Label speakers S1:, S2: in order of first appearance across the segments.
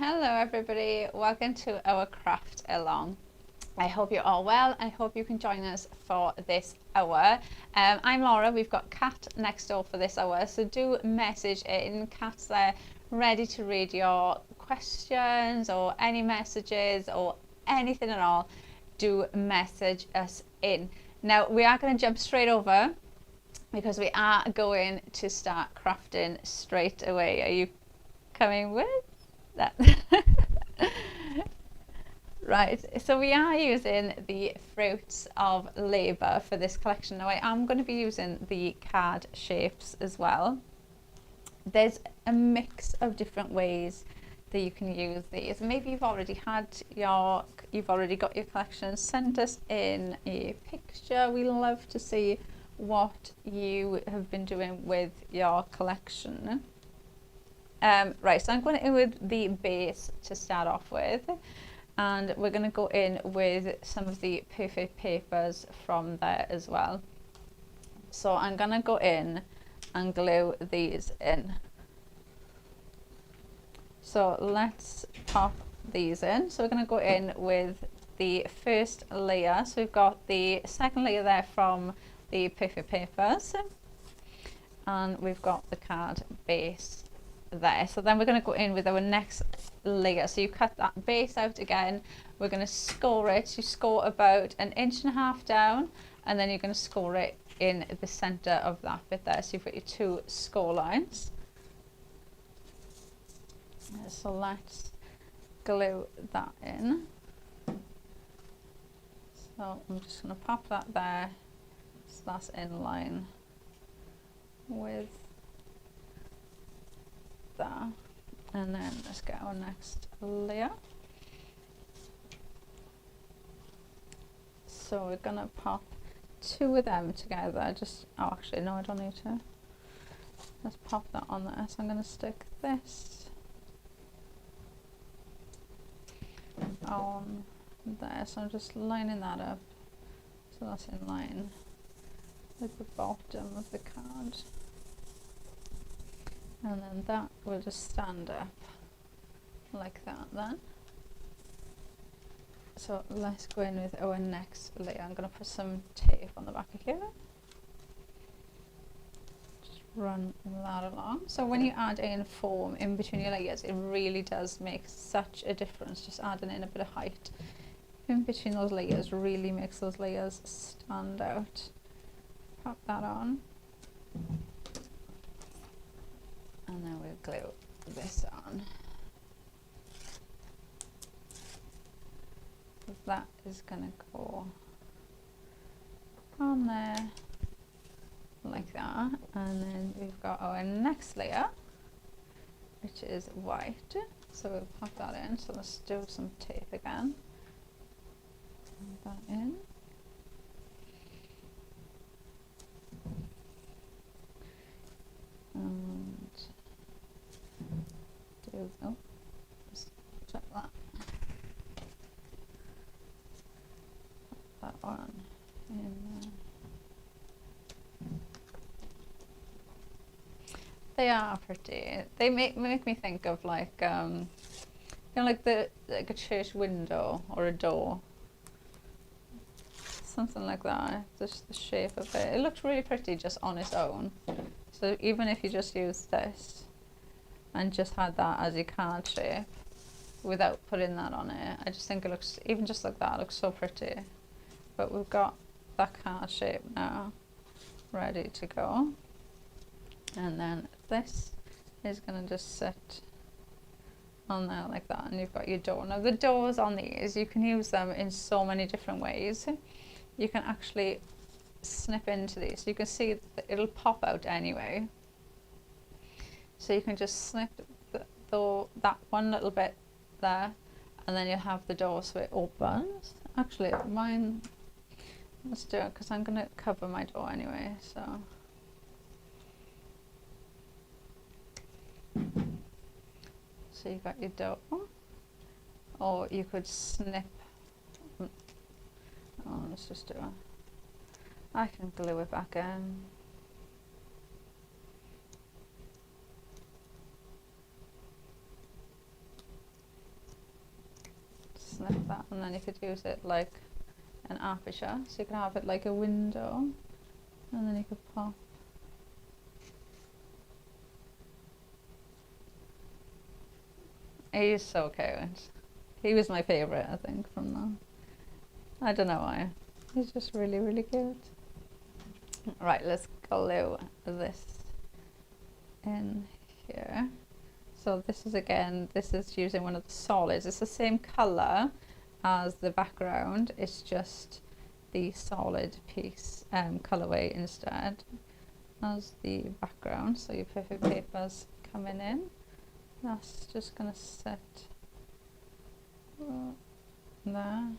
S1: Hello everybody, welcome to our craft along. I hope you're all well and I hope you can join us for this hour. I'm Laura, we've got Kat next door for this hour, so do message in. Kat's there ready to read your questions or any messages or anything at all. Do message us in. Now we are going to jump straight over because we are going to start crafting straight away. Are you coming with that? Right, so we are using the fruits of labour for this collection. Now I am going to be using the card shapes as well. There's a mix of different ways that you can use these. Maybe you've already got your collection. Send us in a picture. We love to see what you have been doing with your collection. Right, so I'm going in with the base to start off with, and we're going to go in with some of the perfect papers from there as well. So I'm going to go in and glue these in. So let's pop these in. So we're going to go in with the first layer. So we've got the second layer there from the perfect papers, and we've got the card base there. So then we're going to go in with our next layer. So you cut that base out again. We're going to score it. You score about 1.5 inches down, and then you're going to score it in the center of that bit there. So you've got your two score lines. So let's glue that in. So I'm just going to pop that there. So that's in line with that. And then let's get our next layer. So we're going to pop two of them together. Oh, actually, no, I don't need to. Let's pop that on there. So I'm going to stick this on there. So I'm just lining that up. So that's in line with the bottom of the card. And then that will just stand up like that then. So let's go in with our next layer. I'm going to put some tape on the back of here. Just run that along. So when you add in foam in between your layers, it really does make such a difference. Just adding in a bit of height in between those layers really makes those layers stand out. Pop that on. And then we'll glue this on. That is going to go on there like that. And then we've got our next layer, which is white. So we'll pop that in. So let's do some tape again. Put that in. And just check that. Put that on in there. They are pretty. They make me think of like like a church window or a door. Something like that. Just the shape of it. It looks really pretty just on its own. So even if you just use this and just had that as your card shape without putting that on it, I just think it looks, even just like that, it looks so pretty. But we've got that card shape now ready to go. And then this is going to just sit on there like that, and you've got your door. Now the doors on these, you can use them in so many different ways. You can actually snip into these. You can see that it'll pop out anyway. So you can just snip that one little bit there, and then you'll have the door so it opens. Actually, mine, let's do it because I'm going to cover my door anyway. So you've got your door, or you could snip. Oh, let's just do it. I can glue it back in. something like that, and then you could use it like an aperture, so you could have it like a window, and then you could pop He's so cute. He was my favourite, I think, from that. I don't know why. He's just really, really cute. Right, let's glue this in here. So this is, again, this is using one of the solids. It's the same colour as the background. It's just the solid piece colourway instead as the background. So your perfect paper's coming in. That's just going to sit there. And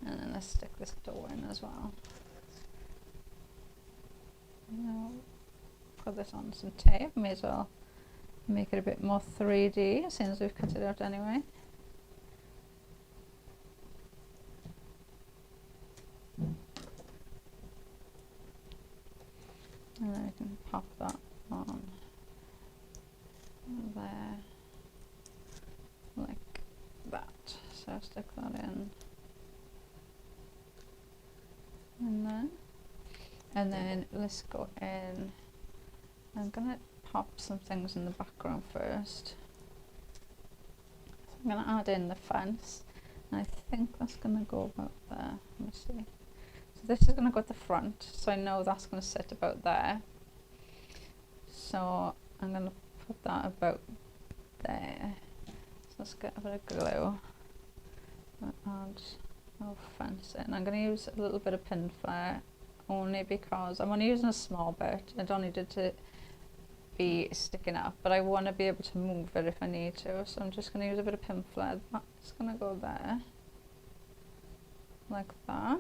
S1: then let's stick this door in as well. Now, put this on some tape. May as well make it a bit more 3D since we've cut it out anyway. And then we can pop that on there like that. So stick that in there, and then let's go in. I'm gonna pop some things in the background first. So I'm gonna add in the fence, and I think that's gonna go about there. Let me see. So this is gonna go at the front, so I know that's gonna sit about there. So I'm going to put that about there. So let's get a bit of glue. Add our fence in. I'm going to use a little bit of pin flare only because I'm only using a small bit. I don't need it to be sticking up, but I want to be able to move it if I need to. So I'm just going to use a bit of pin flare. That's going to go there, like that.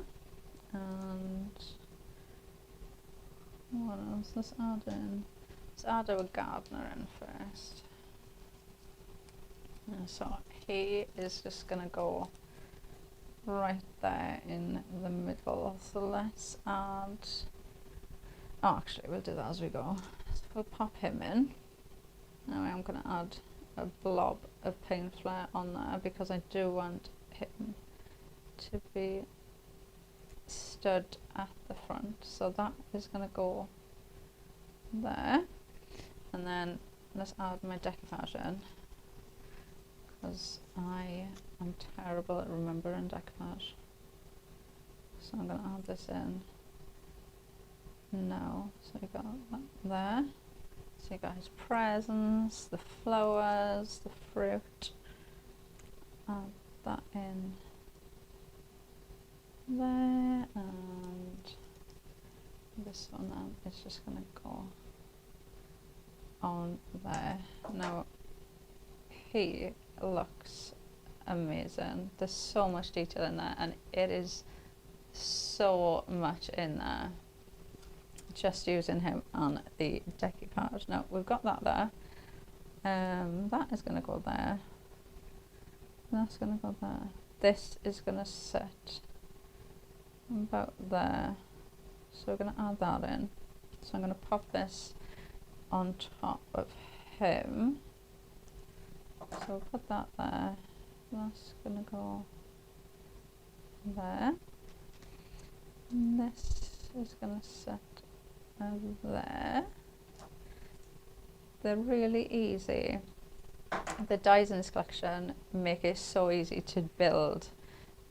S1: And what else? Let's add in. Let's add our gardener in first. And so he is just going to go right there in the middle. So let's add, oh actually we'll do that as we go. So we'll pop him in. Now I'm going to add a blob of paint flare on there because I do want him to be stood at the front. So that is going to go there. And then let's add my decoupage in because I am terrible at remembering decoupage. So I'm going to add this in now. So you got that there. So you got his presents, the flowers, the fruit. Add that in there, and this one then is just going to go on there. Now he looks amazing. There's so much detail in there, and it is so much in there just using him on the decoupage. Now we've got that there. That is going to go there. That's going to go there. This is going to sit about there. So we're going to add that in. So I'm going to pop this on top of him. So we'll put that there. That's going to go there. And this is going to sit over there. They're really easy. The dies in this collection make it so easy to build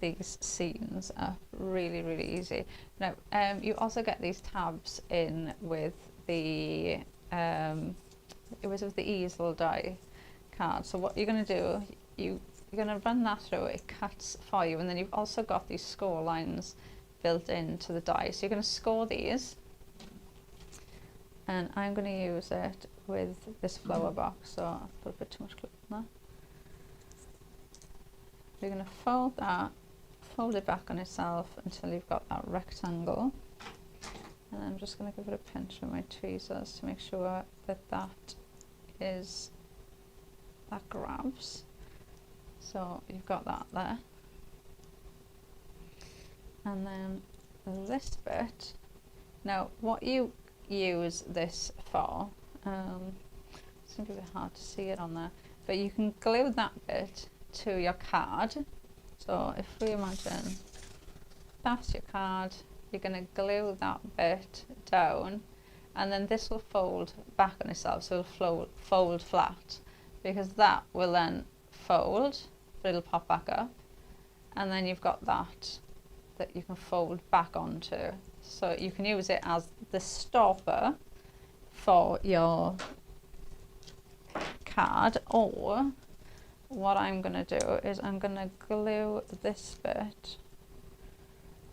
S1: these scenes up. Really, really easy. Now, you also get these tabs in with the it was with the Easel die card. So what you're going to do, you're going to run that through. It cuts for you, and then you've also got these score lines built into the die. So you're going to score these, and I'm going to use it with this flower box. So I've put a bit too much glue on that. You're going to fold that, fold it back on itself until you've got that rectangle. And I'm just going to give it a pinch with my tweezers to make sure that that grabs. So you've got that there. And then this bit, now what you use this for, it's going to be a bit hard to see it on there, but you can glue that bit to your card. So if we imagine that's your card, you're going to glue that bit down, and then this will fold back on itself, so it'll fold flat, because that will then fold, but it'll pop back up, and then you've got that you can fold back onto. So you can use it as the stopper for your card, or what I'm going to do is I'm going to glue this bit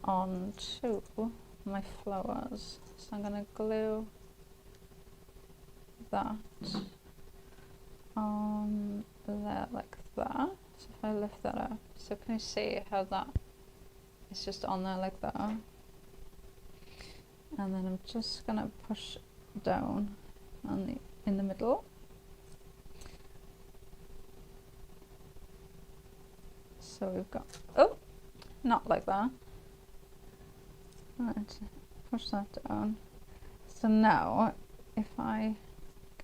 S1: onto my flowers. So I'm going to glue that on there like that. So if I lift that up, so can you see how that is just on there like that? And then I'm just going to push down on in the middle. So we've got, oh, not like that. Right, push that down. So now, if I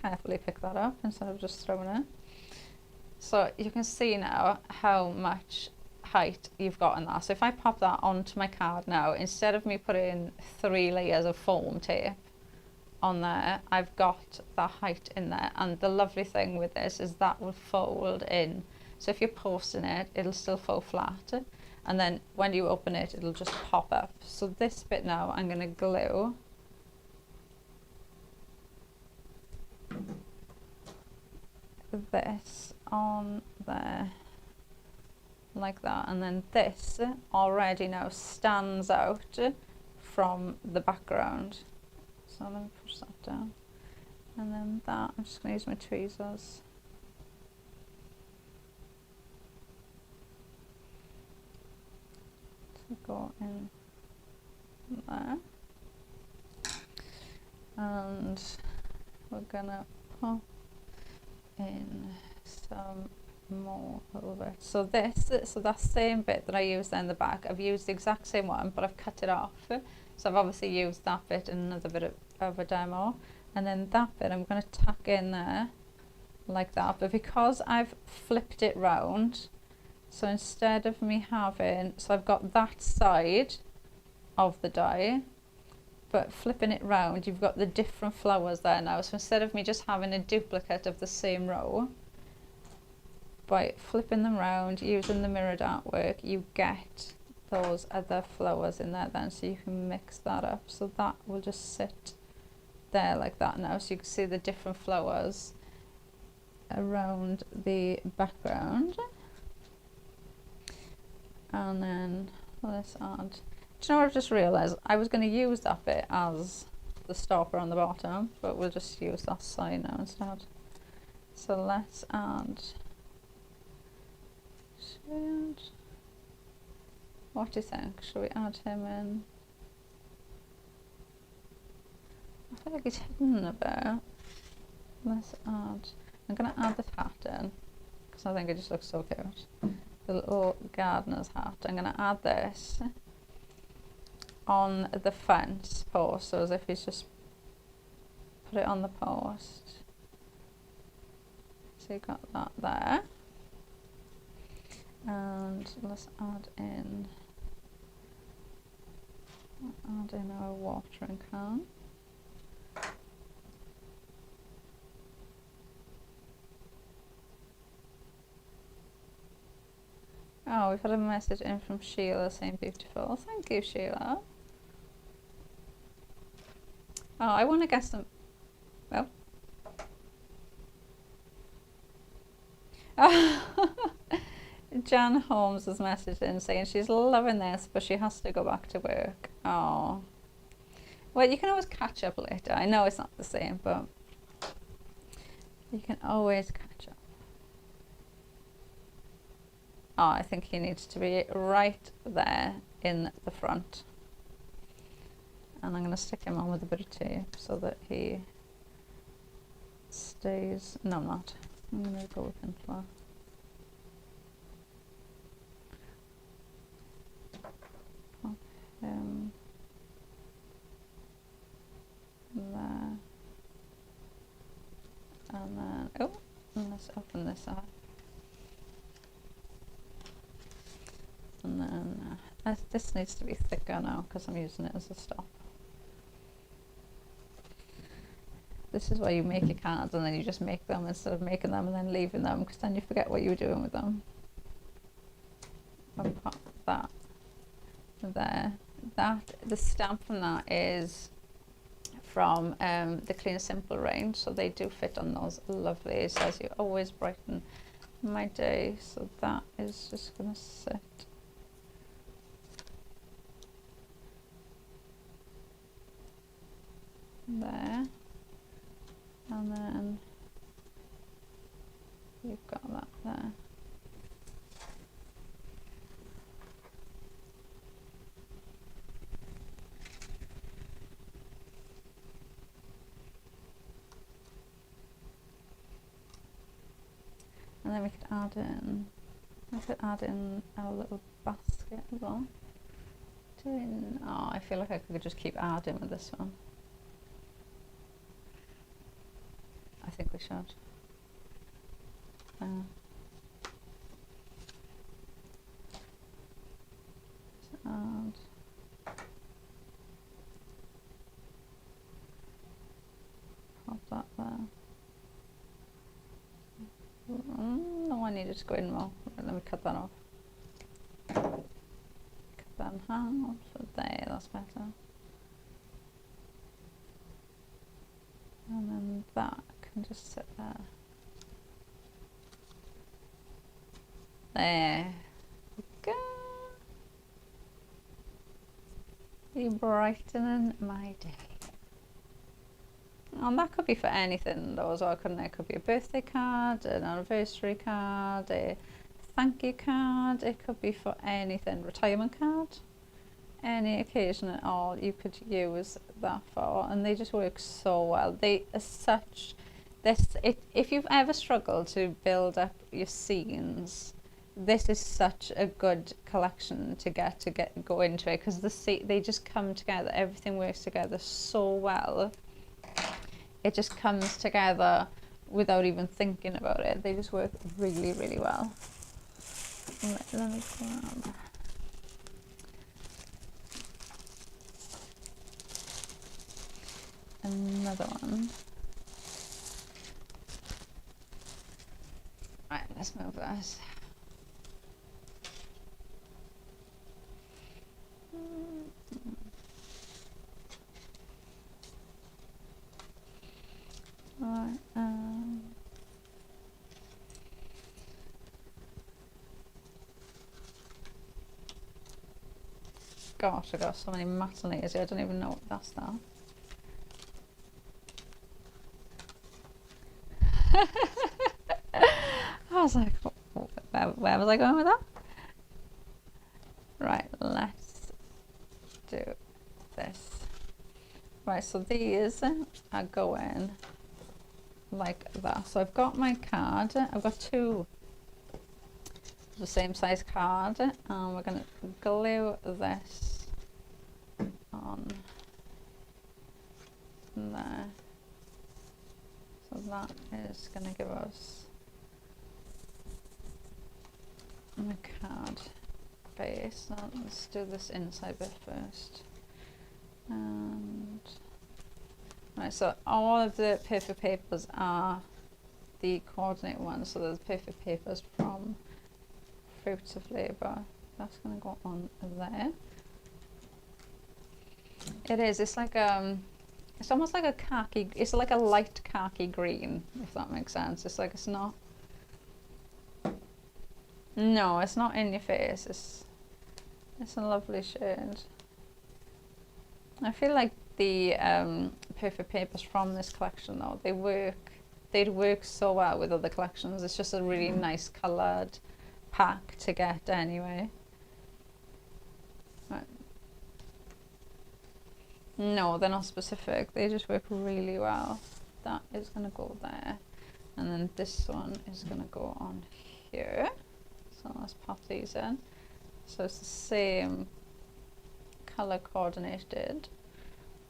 S1: carefully pick that up instead of just throwing it, so you can see now how much height you've got in that. So if I pop that onto my card now, instead of me putting 3 layers of foam tape on there, I've got the height in there. And the lovely thing with this is that will fold in. So if you're posting it, it'll still fold flat, and then when you open it, it'll just pop up. So this bit now, I'm going to glue this on there like that, and then this already now stands out from the background. So let me push that down, and then that, I'm just going to use my tweezers to go in there, and we're gonna pop in some more little bit. So that same bit that I used there in the back, I've used the exact same one, but I've cut it off. So I've obviously used that bit in another bit of a demo, and then that bit I'm going to tuck in there like that. But because I've flipped it round, so instead of me having, so I've got that side of the die, but flipping it round, you've got the different flowers there now. So instead of me just having a duplicate of the same row, by flipping them round, using the mirrored artwork, you get those other flowers in there then, so you can mix that up. So that will just sit there like that now, so you can see the different flowers around the background. And then let's add, do you know what I've just realised? I was going to use that bit as the stopper on the bottom, but we'll just use that side now instead. So let's add, what do you think? Should we add him in? I feel like he's hidden a bit. Let's add, I'm going to add this hat in, because I think it just looks so cute. The little gardener's hat. I'm going to add this on the fence post, so as if he's just put it on the post. So you've got that there. And let's add in our watering can. Oh, we've had a message in from Sheila saying beautiful. Thank you, Sheila. Oh, I want to guess them. Well. Jan Holmes has messaged in saying she's loving this, but she has to go back to work. Oh. Well, you can always catch up later. I know it's not the same, but you can always catch up. Oh, I think he needs to be right there in the front. And I'm going to stick him on with a bit of tape so that he stays. No, I'm not. I'm going to go with him flat. Pop him there. And then, oh, and let's open this off. And then this needs to be thicker now because I'm using it as a stop. This is why you make your cards and then you just make them instead of making them and then leaving them, because then you forget what you were doing with them. I'll pop that there. The stamp from that is from the Clean and Simple range, so they do fit on those lovely. It says you always brighten my day, so that is just going to sit there. And then you've got that there. And then we could add in, a little basket as well. Oh, I feel like I could just keep adding with this one. I think we should. And pop that there. No, I needed to go in more. Right, let me cut that off. Cut that in half. So there, that's better. And then that can just sit there. There we go. You're brightening my day. And that could be for anything though as well, couldn't it? It could be a birthday card, an anniversary card, a thank you card. It could be for anything. Retirement card. Any occasion at all you could use that for, and they just work so well. They are such if you've ever struggled to build up your scenes, this is such a good collection to go into it, because they just come together. Everything works together so well. It just comes together without even thinking about it. They just work really, really well. Let me grab another one. Right, let's move this. Right, gosh, I got so many matinees here, I don't even know what that's that. I was like, where was I going with that? Right, let's do this. Right, so these are going like that. So I've got my card. I've got two the same size card, and we're going to glue this on there. So that is going to give us the card base. So let's do this inside bit first. And right, so all of the perfect papers are the coordinate ones. So there's perfect papers from Fruits of Labour. That's going to go on there. It is. It's like it's almost like a khaki. It's like a light khaki green, if that makes sense. It's like it's not. No, it's not in your face. It's a lovely shade. I feel like the perfect papers from this collection though, they'd work so well with other collections. It's just a really nice coloured pack to get anyway. Right. No, they're not specific. They just work really well. That is going to go there. And then this one is going to go on here. So let's pop these in. So it's the same colour coordinated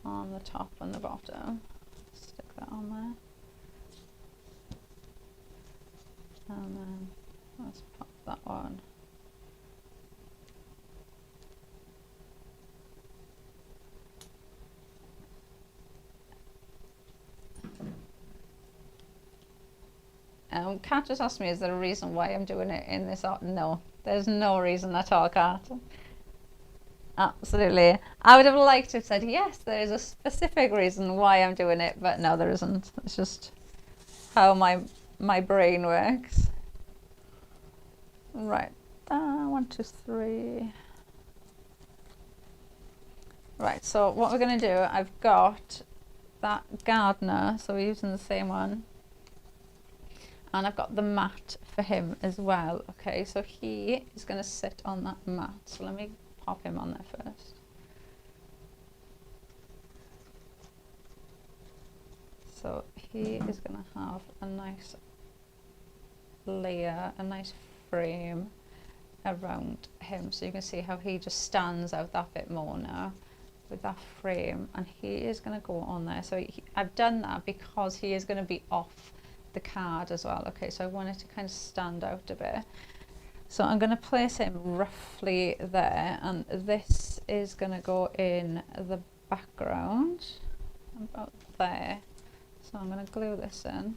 S1: on the top and the bottom. Stick that on And then let's pop that one. Kat just asked me, is there a reason why I'm doing it in this art? No, there's no reason at all, Kat. Absolutely. I would have liked to have said, yes, there is a specific reason why I'm doing it, but no, there isn't. It's just how my brain works. Right. 1, 2, 3. Right, so what we're going to do, I've got that gardener, so we're using the same one. And I've got the mat for him as well. Okay, so he is going to sit on that mat. So let me pop him on there first. So he is going to have a nice layer, a nice frame around him. So you can see how he just stands out that bit more now with that frame. And he is going to go on there. So I've done that because he is going to be off the card as well. Okay, so I want it to kind of stand out a bit. So I'm going to place him roughly there, and this is going to go in the background about there. So I'm going to glue this in.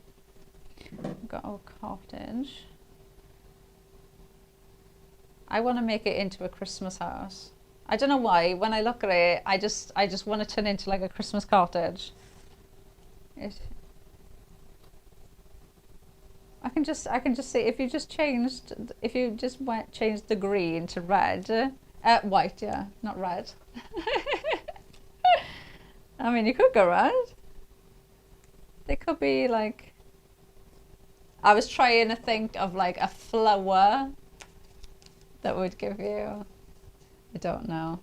S1: I've got our cottage. I want to make it into a Christmas house. I don't know why. When I look at it, I just want to turn it into like a Christmas cottage. I can just see if you just changed the green to red, white, yeah, not red. I mean, you could go red. They could be like. I was trying to think of like a flower that would give you. I don't know.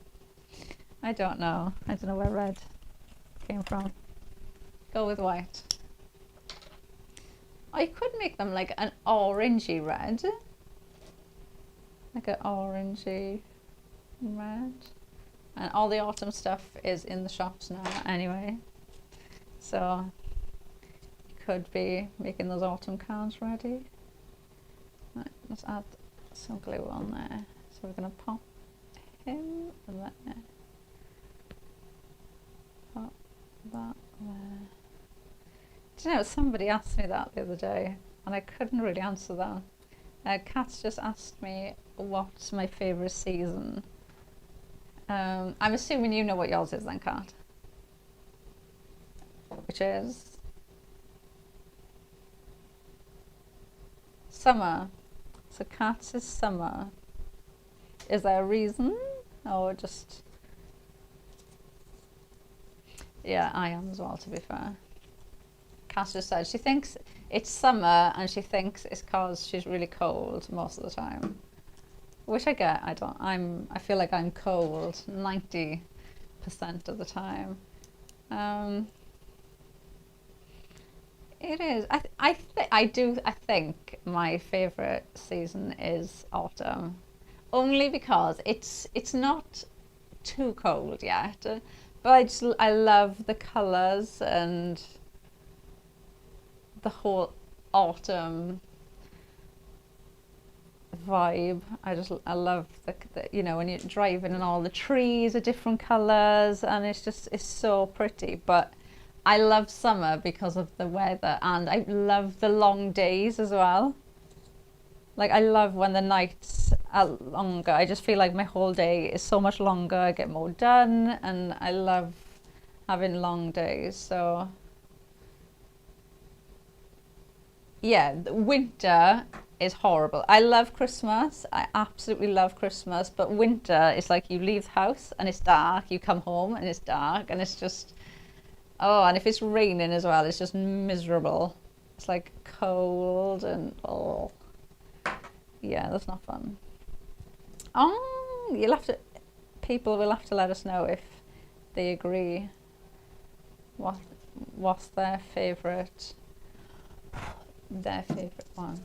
S1: I don't know where red came from. Go with white. I could make them like an orangey red. Like an orangey red. And all the autumn stuff is in the shops now anyway. So you could be making those autumn cards ready. Right, let's add some glue on there. So we're going to pop him there. Pop that there. Do you know, somebody asked me that the other day and I couldn't really answer that. Kat's just asked me what's my favourite season. I'm assuming you know what yours is then, Kat. Which is summer. So Kat's is summer. Is there a reason or just... Yeah, I am as well, to be fair. Kat just said she thinks it's summer and she thinks it's because she's really cold most of the time, which I get. I feel like I'm cold 90% of the time. It is. I think my favorite season is autumn, only because it's not too cold yet, but I love the colors and the whole autumn vibe. I love the you know, when you're driving and all the trees are different colors and it's so pretty. But I love summer because of the weather, and I love the long days as well. Like I love when the nights are longer. I just feel like my whole day is so much longer. I get more done and I love having long days. So yeah, winter is horrible. I love Christmas. I absolutely love Christmas. But winter is like you leave the house and it's dark. You come home and it's dark and it's just, oh, and if it's raining as well, it's just miserable. It's like cold and, oh, yeah, that's not fun. Oh, people will have to let us know if they agree. What's their favourite one?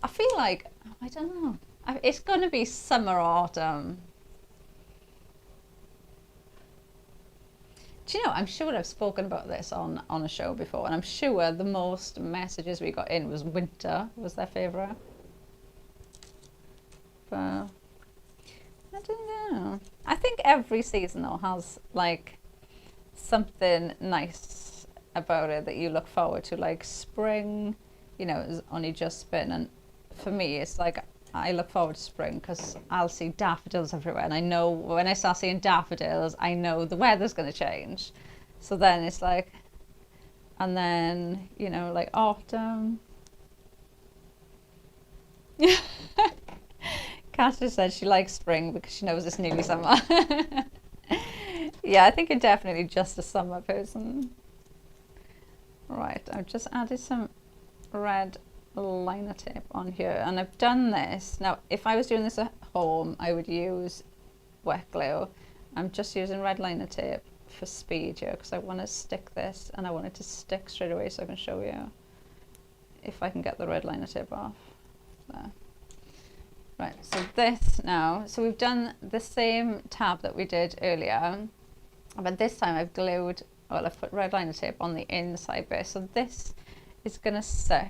S1: I feel like, I don't know, it's going to be summer or autumn. Do you know, I'm sure I've spoken about this on a show before, and I'm sure the most messages we got in was winter was their favourite. But I don't know. I think every season though has like something nice about it that you look forward to. Like spring, you know, is only just been, and for me it's like I look forward to spring because I'll see daffodils everywhere, and I know when I start seeing daffodils I know the weather's going to change. So then it's like, and then, you know, like autumn. Kat just said she likes spring because she knows it's nearly summer. Yeah, I think you're definitely just a summer person. Right, I've just added some red liner tape on here, and I've done this. Now, if I was doing this at home, I would use wet glue. I'm just using red liner tape for speed here because I want to stick this, and I want it to stick straight away so I can show you if I can get the red liner tape off. There. Right, so this now, so we've done the same tab that we did earlier, but this time I've glued, well, I've put red liner tape on the inside bit, so this is going to sit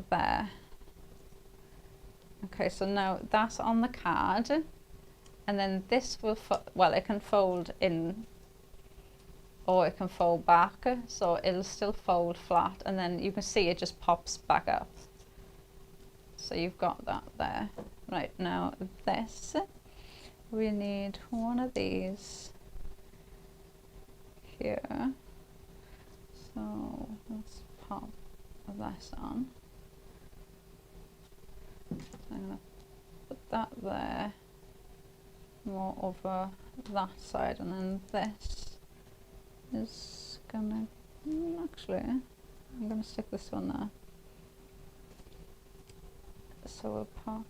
S1: there. Okay, so now that's on the card, and then this will, well, it can fold in or it can fold back, so it'll still fold flat, and then you can see it just pops back up. So you've got that there. Right, now this, we need one of these here. So let's pop this on. So I'm going to put that there, more over that side, and then this is going to, actually, I'm going to stick this one there. So we'll pop,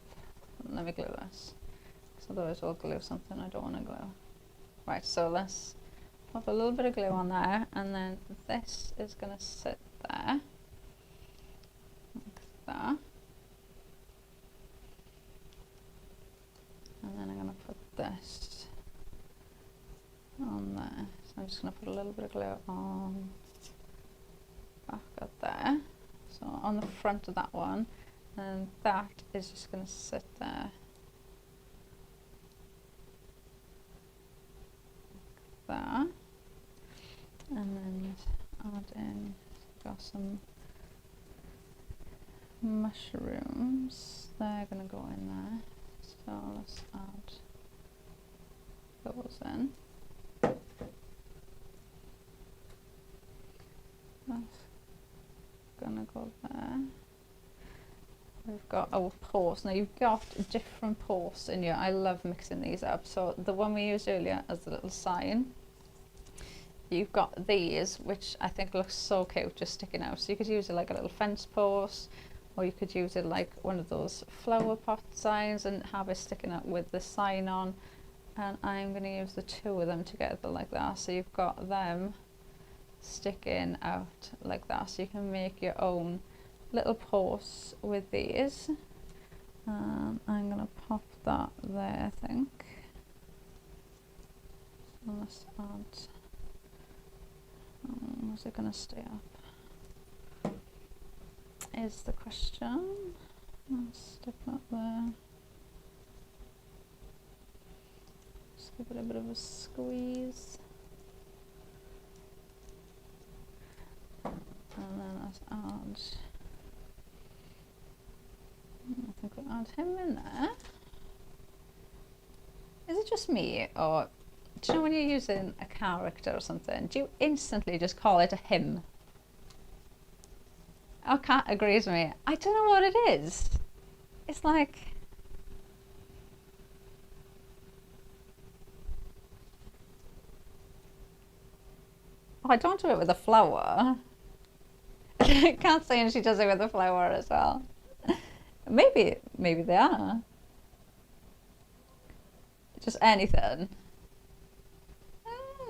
S1: let me glue this, because otherwise we'll glue something I don't want to glue. Right, so let's pop a little bit of glue on there, and then this is going to sit there, like that. And then I'm going to put this on there. So I'm just going to put a little bit of glue on back up there. So on the front of that one. And that is just going to sit there. Like that. And then add in, got some mushrooms. They're going to go in there. So let's add those in. That's going to go there. We've got our posts. Now you've got different posts in here. I love mixing these up. So the one we used earlier as the little sign, you've got these, which I think looks so cute just sticking out. So you could use it like a little fence post, or you could use it like one of those flower pot signs and have it sticking out with the sign on. And I'm going to use the two of them together like that. So you've got them sticking out like that. So you can make your own little posts with these. I'm going to pop that there, I think. So let's add, is it going to stay up? Is the question. Let's stick that there. Just give it a bit of a squeeze. And then let's add, I think we'll add him in there. Is it just me, or do you know when you're using a character or something, do you instantly just call it a him? Our cat agrees with me. I don't know what it is. It's like, oh, I don't do it with a flower. Can't say, and she does it with a flower as well. Maybe they are. Just anything.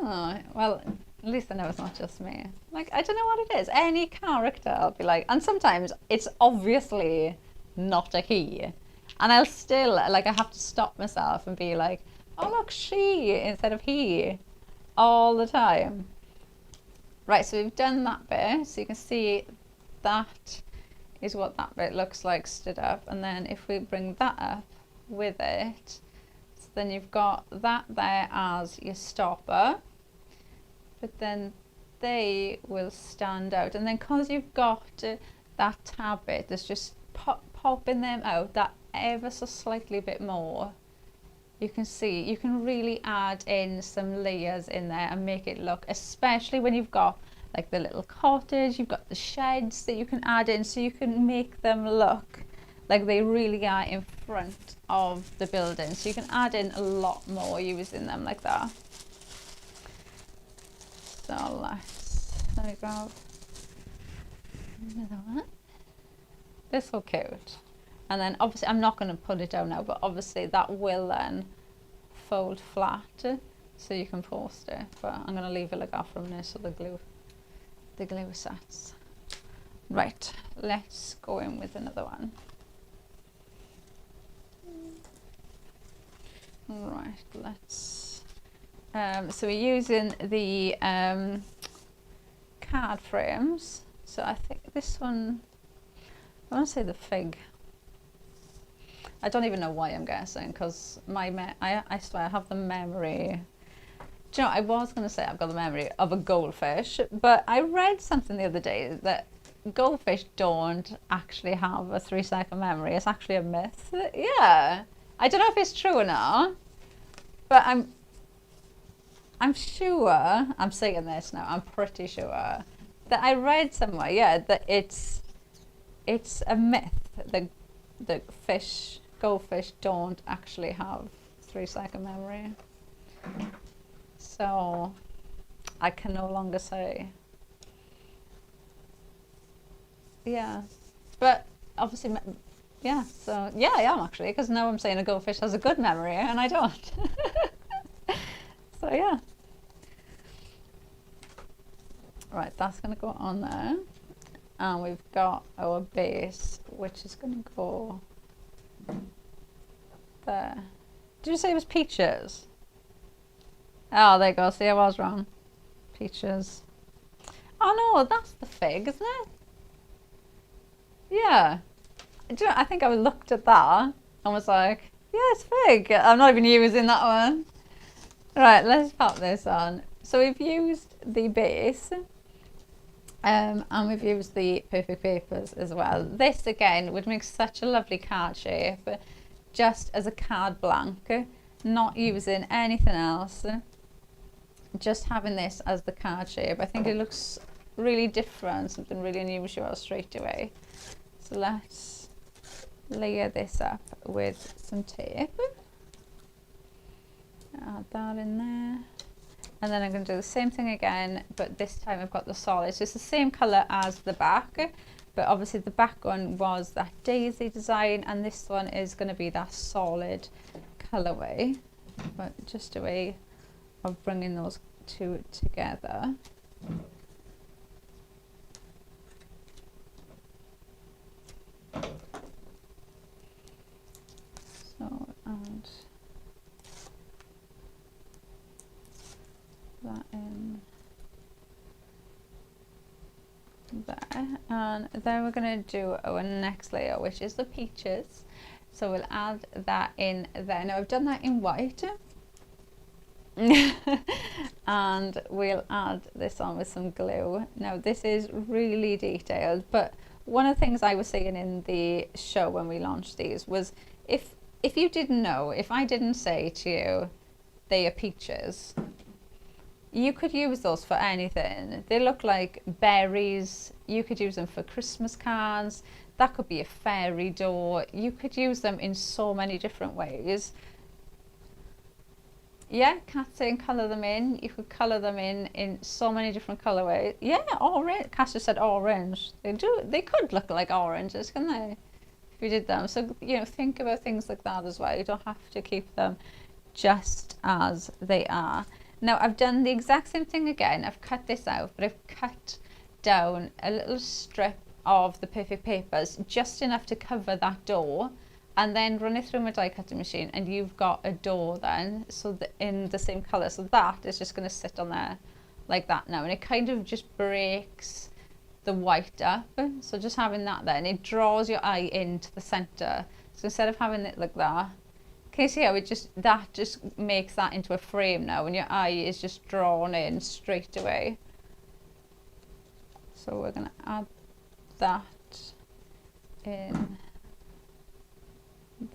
S1: Oh, well, at least I know it's not just me. Like, I don't know what it is. Any character, I'll be like, and sometimes it's obviously not a he. And I'll still, like, I have to stop myself and be like, oh, look, she instead of he. all the time. Right, so we've done that bit, so you can see that is what that bit looks like stood up. And then if we bring that up with it, so then you've got that there as your stopper, but then they will stand out. And then because you've got that tab bit that's just popping them out that ever so slightly bit more, you can see you can really add in some layers in there and make it look, especially when you've got like the little cottage, you've got the sheds that you can add in, so you can make them look like they really are in front of the building. So you can add in a lot more using them like that. So let me grab another one. This will cute. And then obviously I'm not going to put it down now, but obviously that will then fold flat so you can post it. But I'm going to leave it like that from this so the glue sets. Right, let's go in with another one. Right, let's so we're using the card frames. So I think this one, I want to say the fig. I don't even know why I'm guessing, because I swear I have the memory. Do you know, I was going to say I've got the memory of a goldfish, but I read something the other day that goldfish don't actually have a 3-second memory. It's actually a myth. Yeah. I don't know if it's true or not, but I'm sure, I'm saying this now, I'm pretty sure that I read somewhere, yeah, that it's a myth that goldfish don't actually have 3-second memory. So I can no longer say. Yeah, but obviously, yeah, so yeah, I am actually, because now I'm saying a goldfish has a good memory and I don't. So yeah. Right, that's going to go on there. And we've got our base, which is going to go there. Did you say it was peaches? Oh, there you go. See, I was wrong. Peaches. Oh no, that's the fig, isn't it? Yeah. Do you know, I think I looked at that and was like, yeah, it's fig. I'm not even using that one. Right, let's pop this on. So we've used the base. And we've used the perfect papers as well. This again would make such a lovely card shape, just as a card blank, not using anything else, just having this as the card shape. I think it looks really different, something really unusual straight away. So let's layer this up with some tape. Add that in there. And then I'm going to do the same thing again, but this time I've got the solid. So it's the same colour as the back, but obviously the back one was that daisy design, and this one is going to be that solid colourway. But just a way of bringing those two together. So, and that in there, and then we're going to do our next layer, which is the peaches. So we'll add that in there. Now I've done that in white. And we'll add this on with some glue. Now this is really detailed, but one of the things I was saying in the show when we launched these was, if you didn't know, if I didn't say to you they are peaches, you could use those for anything. They look like berries. You could use them for Christmas cards. That could be a fairy door. You could use them in so many different ways. Yeah, Kat's saying colour them in. You could colour them in so many different colourways. Yeah, orange. Kat just said orange. They could look like oranges, couldn't they? If you did them. So, you know, think about things like that as well. You don't have to keep them just as they are. Now I've done the exact same thing again. I've cut this out, but I've cut down a little strip of the perfect papers, just enough to cover that door, and then run it through my die cutting machine, and you've got a door then, so that in the same colour. So that is just going to sit on there like that now, and it kind of just breaks the white up. So just having that there, and it draws your eye into the centre. So instead of having it like that, can you see how it just makes that into a frame now, and your eye is just drawn in straight away. So we're going to add that in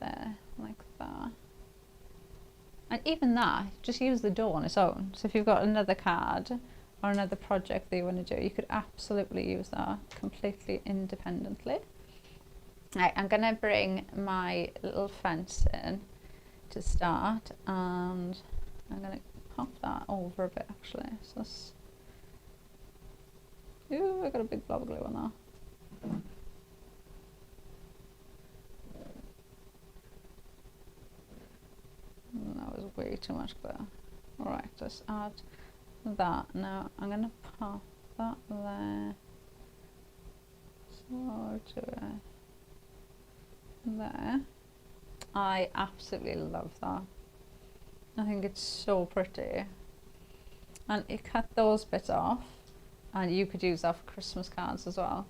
S1: there like that, and even that, just use the door on its own. So if you've got another card or another project that you want to do, you could absolutely use that completely independently. Right, I'm gonna bring my little fence in to start, and I'm gonna pop that over a bit actually. So ooh, I got a big blob of glue on that. That was way too much glue. Alright, let's add that. Now I'm going to pop that there. So to there. I absolutely love that. I think it's so pretty. And you cut those bits off, and you could use that for Christmas cards as well.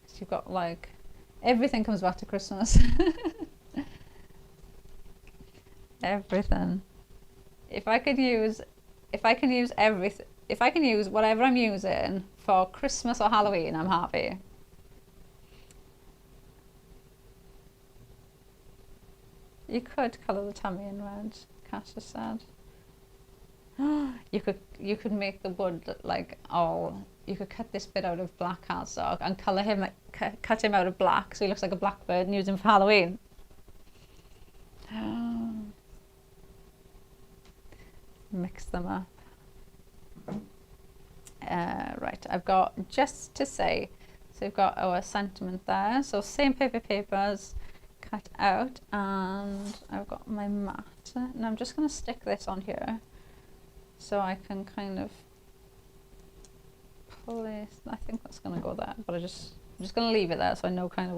S1: So you've got like, everything comes back to Christmas. Everything. If I can use whatever I'm using for Christmas or Halloween, I'm happy. You could colour the tummy in red, Cass just said. You could make the wood look like you could cut this bit out of black cardstock and colour him, cut him out of black so he looks like a blackbird and use him for Halloween. Mix them up. Right, I've got, just to say, so we've got our sentiment there. So same papers cut out, and I've got my mat. And I'm just going to stick this on here so I can kind of place, I think that's going to go there, but I'm just going to leave it there so I know kind of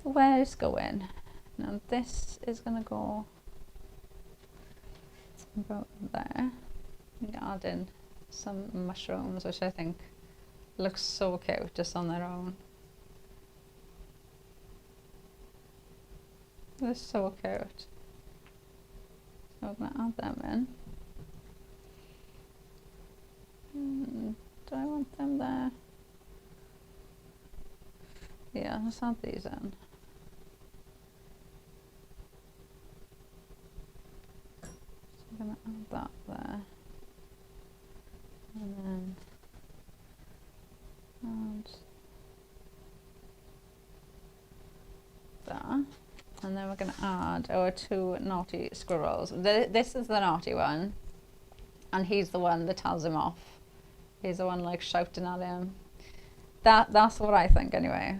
S1: where it's going. Now this is going to go about there. I'm going to add in some mushrooms, which I think looks so cute just on their own. They're so cute. So I'm going to add them in. Do I want them there? Yeah, let's add these in. I'm going to add that there, and then add that, and then we're going to add our two naughty squirrels. This is the naughty one, and he's the one that tells him off. He's the one like shouting at him. That's what I think anyway.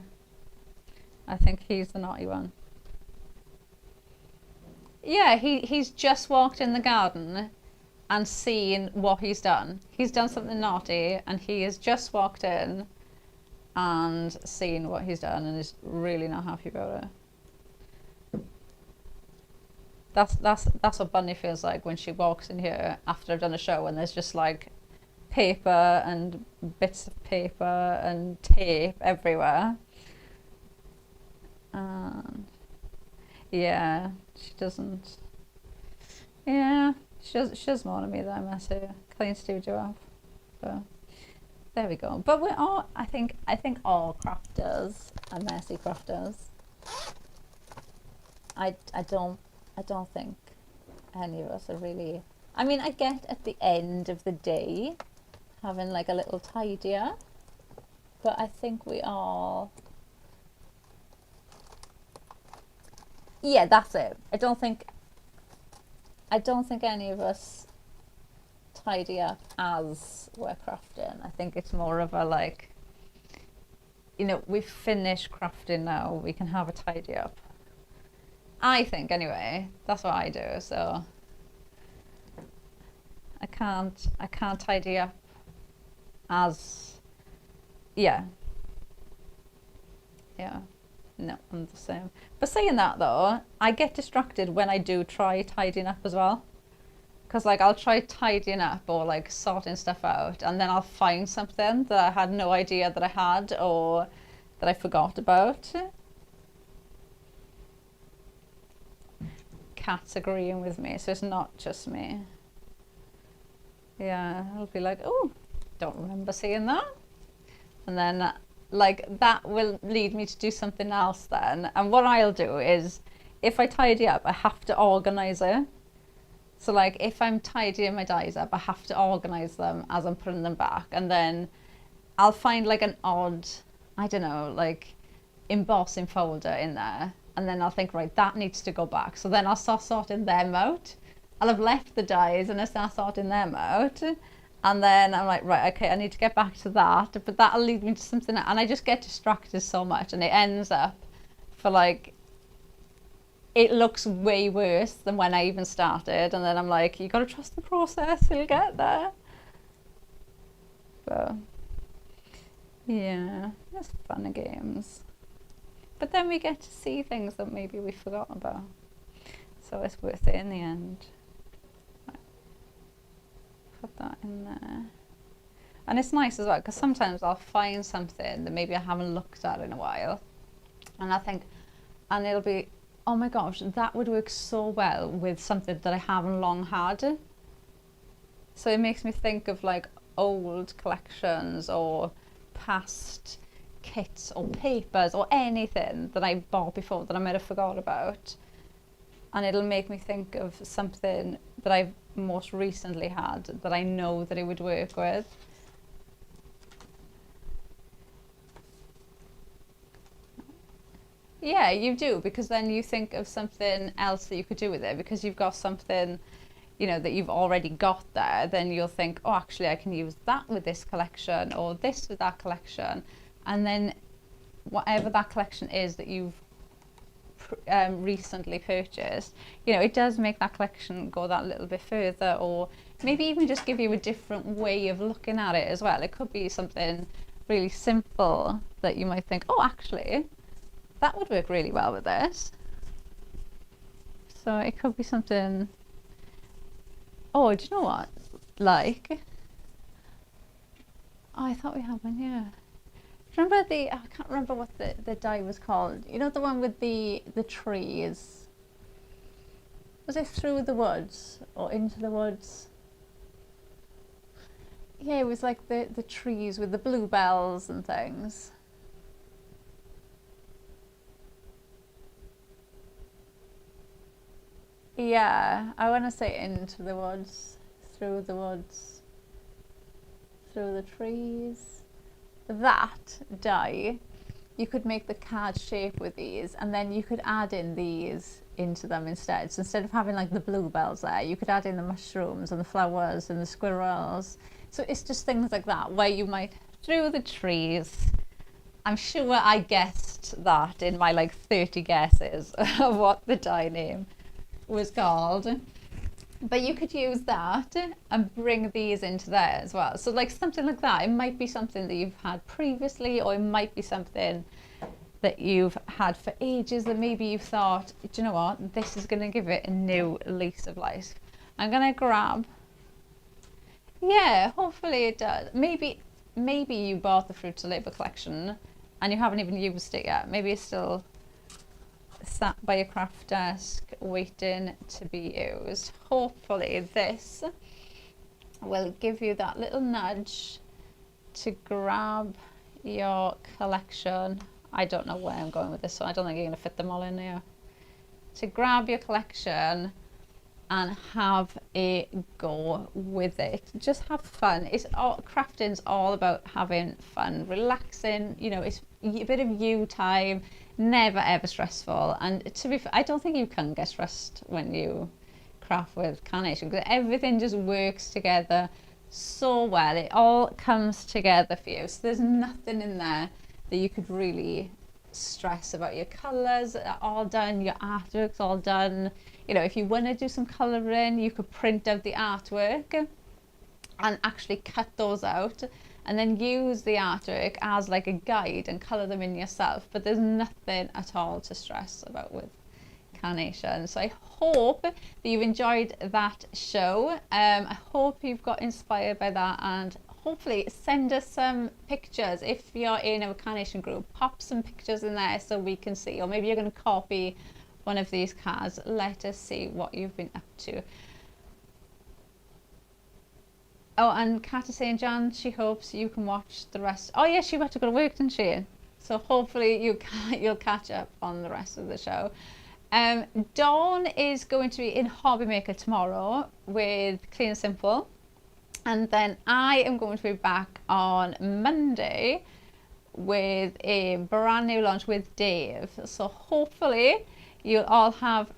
S1: I think he's the naughty one. Yeah, he's just walked in the garden and seen what he's done. He's done something naughty, and he has just walked in and seen what he's done and is really not happy about it. That's what Bunny feels like when she walks in here after I've done a show, and there's just like paper and bits of paper and tape everywhere. Yeah, she doesn't. Yeah, she doesn't want to be that messy. Clean studio up. But there we go. But we're all, I think all crafters are messy crafters. I don't think any of us are really. I mean, I get at the end of the day having like a little tidy up, but I think we all. Yeah, that's it. I don't think any of us tidy up as we're crafting. I think it's more of a like, you know, we've finished crafting now, we can have a tidy up. I think anyway, that's what I do. So I can't tidy up as, yeah. No, I'm the same. But saying that though, I get distracted when I do try tidying up as well. Because like I'll try tidying up or like sorting stuff out, and then I'll find something that I had no idea that I had or that I forgot about. Cat's agreeing with me, so it's not just me. Yeah, I'll be like, oh, don't remember seeing that. And then like that will lead me to do something else then. And what I'll do is, if I tidy up, I have to organise it. So like if I'm tidying my dies up, I have to organise them as I'm putting them back. And then I'll find like an odd, I don't know, like embossing folder in there. And then I'll think, right, that needs to go back. So then I'll start sorting them out. I'll have left the dies and I start sorting them out. And then I'm like, right, okay, I need to get back to that. But that'll lead me to something else. And I just get distracted so much. And it ends up for like, it looks way worse than when I even started. And then I'm like, you got to trust the process, you'll get there. So, yeah, it's fun and games. But then we get to see things that maybe we forgot about. So it's worth it in the end. Right. Put that in there. And it's nice as well, because sometimes I'll find something that maybe I haven't looked at in a while. And I think, and it'll be, oh my gosh, that would work so well with something that I haven't long had. So it makes me think of like old collections or past kits or papers or anything that I bought before that I might have forgot about. And it'll make me think of something that I've most recently had that I know that it would work with. Yeah, you do, because then you think of something else that you could do with it, because you've got something, you know, that you've already got there. Then you'll think, oh, actually I can use that with this collection or this with that collection. And then whatever that collection is that you've recently purchased, you know, it does make that collection go that little bit further, or maybe even just give you a different way of looking at it as well. It could be something really simple that you might think, oh, actually that would work really well with this. So it could be something, oh, do you know what, like, oh, I thought we had one, yeah. Remember the, I can't remember what the die was called. You know, the one with the trees. Was it Through the Woods or Into the Woods? Yeah, it was like the trees with the bluebells and things. Yeah, I want to say Into the Woods, Through the Woods, Through the Trees. That die, you could make the card shape with these, and then you could add in these into them instead. So instead of having like the bluebells there, you could add in the mushrooms and the flowers and the squirrels. So it's just things like that where you might, through the trees. I'm sure I guessed that in my like 30 guesses of what the die name was called. But you could use that and bring these into there as well. So like something like that, it might be something that you've had previously, or it might be something that you've had for ages that maybe you've thought, do you know what, this is going to give it a new lease of life. I'm going to grab, yeah, hopefully it does. Maybe you bought the Fruit to Labour collection and you haven't even used it yet. Maybe it's still sat by your craft desk waiting to be used. Hopefully this will give you that little nudge to grab your collection. I don't know where I'm going with this, so I don't think you're going to fit them all in here. To grab your collection and have a go with it. Just have fun. It's all, crafting's all about having fun, relaxing, you know, it's a bit of you time, never ever stressful. And to be fair, I don't think you can get stressed when you craft with carnation, because everything just works together so well. It all comes together for you. So there's nothing in there that you could really stress about. Your colours are all done, your artwork's all done. You know, if you want to do some colouring, you could print out the artwork and actually cut those out and then use the artwork as like a guide and colour them in yourself. But there's nothing at all to stress about with carnation. So I hope that you've enjoyed that show. I hope you've got inspired by that, and hopefully send us some pictures. If you're in our carnation group, pop some pictures in there so we can see, or maybe you're going to copy one of these cards. Let us see what you've been up to. Oh, and Kat is saying, Jan, she hopes you can watch the rest. Oh yeah, she had to go to work, didn't she? So hopefully you'll catch up on the rest of the show. Dawn is going to be in Hobby Maker tomorrow with Clean and Simple, and then I am going to be back on Monday with a brand new launch with Dave. So hopefully you'll all have,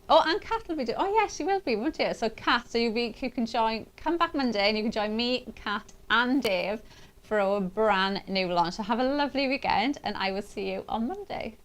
S1: oh, and Kat will be doing, oh yes, she will be, won't you? So Kat, so you can join, come back Monday and you can join me, Kat and Dave for our brand new launch. So have a lovely weekend, and I will see you on Monday.